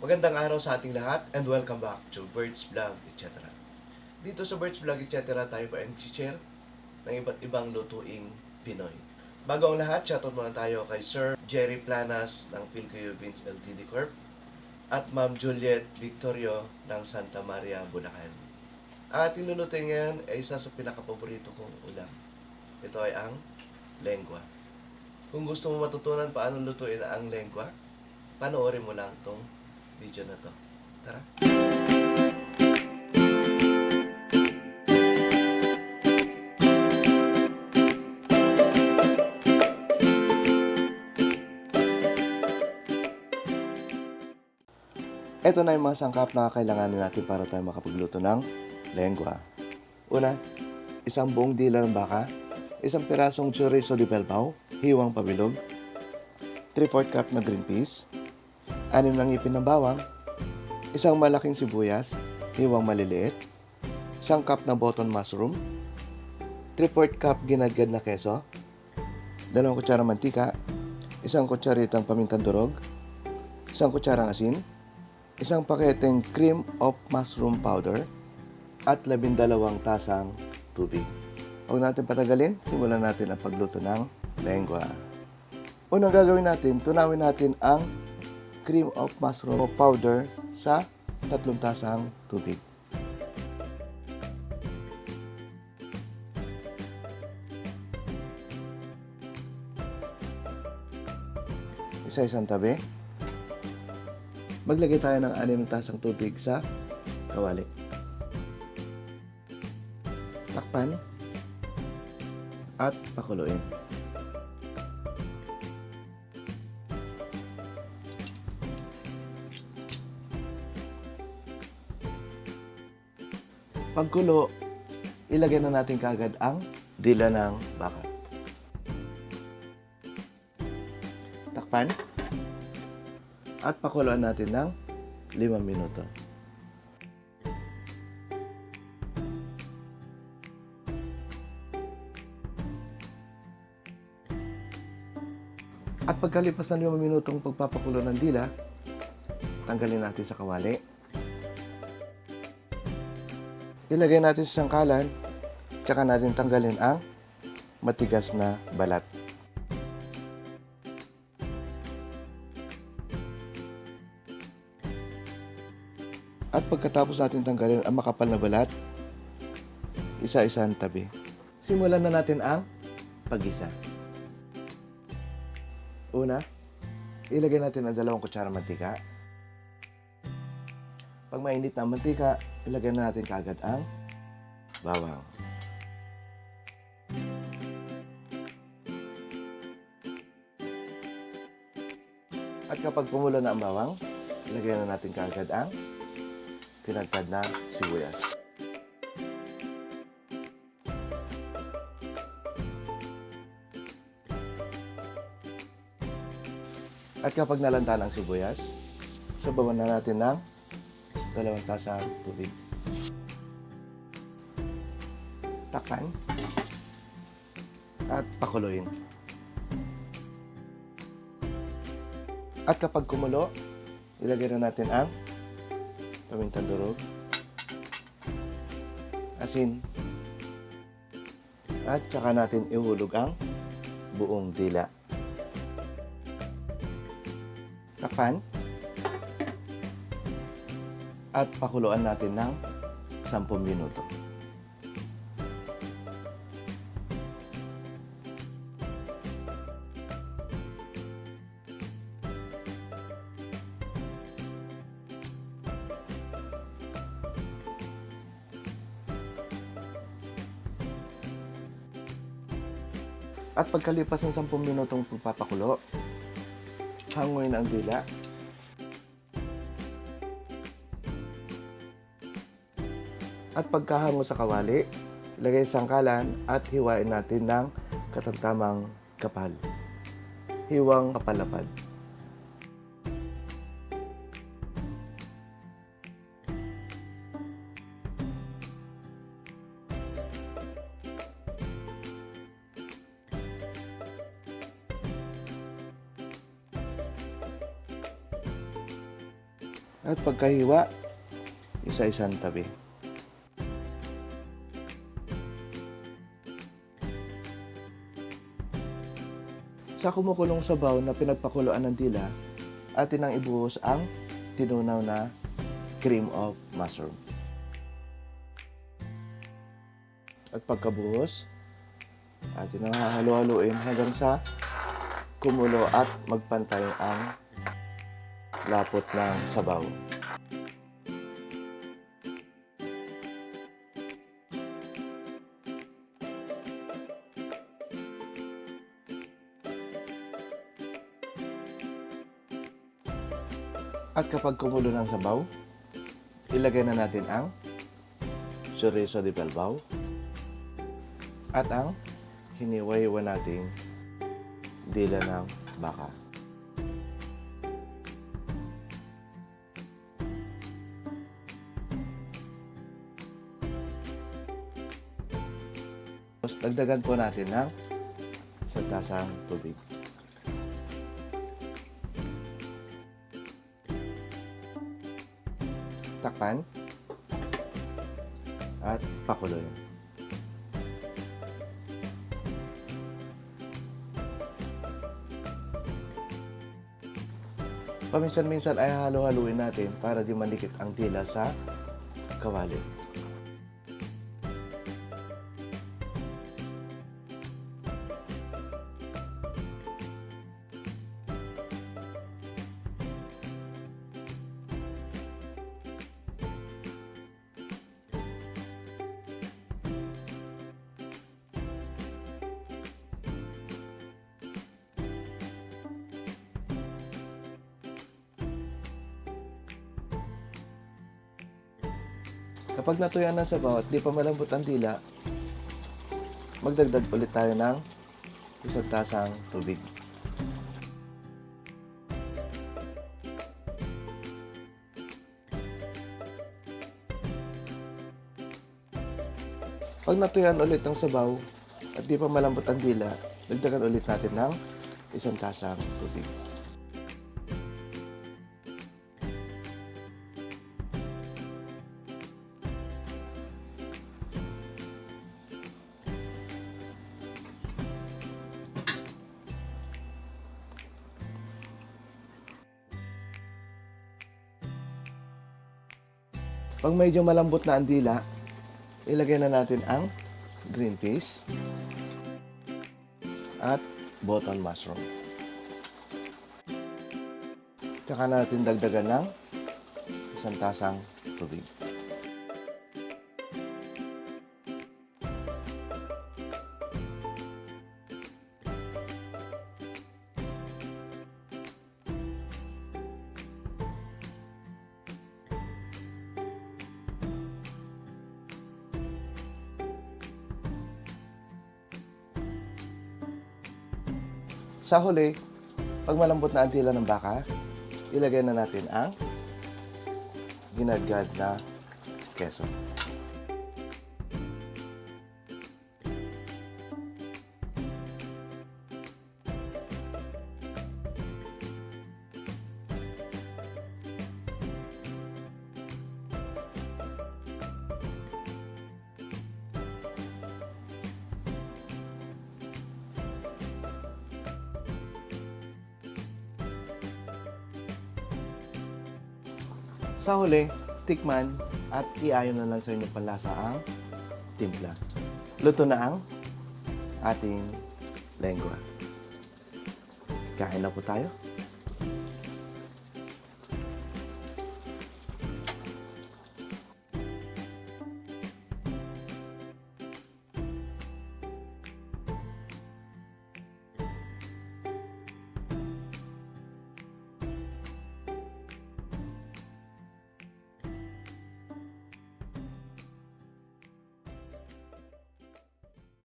Magandang araw sa ating lahat and welcome back to Birds Vlog, etc. Dito sa Birds Vlog, etc. tayo pa and share ng iba't ibang lutuing Pinoy. Bago ang lahat, shoutout muna tayo kay Sir Jerry Planas ng Pilcoyo Beans Ltd Corp. At Ma'am Juliet Victorio ng Santa Maria, Bulacan. At inulutin ngayon ay isa sa pinakapaborito kong ulam. Ito ay ang lengua. Kung gusto mo matutunan paano lutuin ang lengua, panoorin mo lang tong video na to. Tara! Ito na yung mga sangkap na kailanganin natin para tayo makapagluto ng lengua. Una, isang buong dila ng baka, isang pirasong chorizo de belbao, hiwang pabilog, 3/4 cup na green peas, 6 na ngipin ng bawang, isang malaking sibuyas, hiwang maliliit, isang cup na button mushroom, 3/4 cup ginadgad na keso, 2 kutsara mantika, isang kutsaritang pamintang durog, isang kutsarang asin, isang paketeng cream of mushroom powder, at 12 tasang tubig. Huwag natin patagalin, simulan natin ang pagluto ng lengua. Unang gagawin natin, tunawin natin ang cream of mushroom powder sa 3 tasang tubig. Isa-isang tabi. Maglagay tayo ng 6 tasang tubig sa kawali. Takpan at pakuluin. Pagkulo, ilagay na natin kaagad ang dila ng baka. Takpan at pakuluan natin ng 5 minuto. At pagkalipas ng 5 minutong pagpapakulo ng dila, tanggalin natin sa kawali. Ilagay natin sa sangkalan, tsaka natin tanggalin ang matigas na balat. At pagkatapos natin tanggalin ang makapal na balat, isa-isang tabi. Simulan na natin ang paggisa. Una, ilagay natin ang 2 kutsara mantika. Pag mainit na ang mantika, ilagay na natin kaagad ang bawang. At kapag pumulo na ang bawang, ilagay na natin kaagad ang tinagtad na sibuyas. At kapag nalanta ang sibuyas, sabawan na natin ng 2 tasang tubig. Takpan at pakuluin. At kapag kumulo, ilagay na natin ang pamintang durog, asin, at saka natin ihulog ang buong dila. Takpan at pakuluan natin ng 10 minuto. At pagkalipas ng 10 minutong pagpapakulo, hanguin ang dila. At pagkahango sa kawali, ilagay sa sangkalan at hiwain natin ng katamtamang kapal. Hiwang kapalapad. At pagkahiwa, isa-isang tabi. Sa kumukulong sabaw na pinagpakuluan ng dila, atin nang ibuhos ang tinunaw na cream of mushroom. At pagkabuhos, atin nang hahalo-haluin hanggang sa kumulo at magpantay ang lapot ng sabaw. At kapag kumulo ng sabaw, ilagay na natin ang chorizo de belbao at ang hiniwa-hiwa nating dila ng baka. Tapos dagdagan po natin ng isang tasang tubig. Takpan at pakuloyin. Paminsan-minsan ay halo-haluin natin para di manikit ang dila sa kawali. Kapag natuyan ng sabaw at di pa malambot ang dila, magdagdag ulit tayo ng isang tasang tubig. Pag natuyan ulit ang sabaw at di pa malambot ang dila, dagdagan ulit natin ng isang tasang tubig. Pag medyo malambot na ang dila, ilagay na natin ang green peas at button mushroom. Tsaka natin dagdagan ng isang tasang tubig. Sa huli, pag malambot na ang dila ng baka, ilagay na natin ang ginadgad na keso. Sa huli, tikman at iayon na lang sa inyong panlasa ang timpla. Luto na ang ating lengua. Kain na po tayo.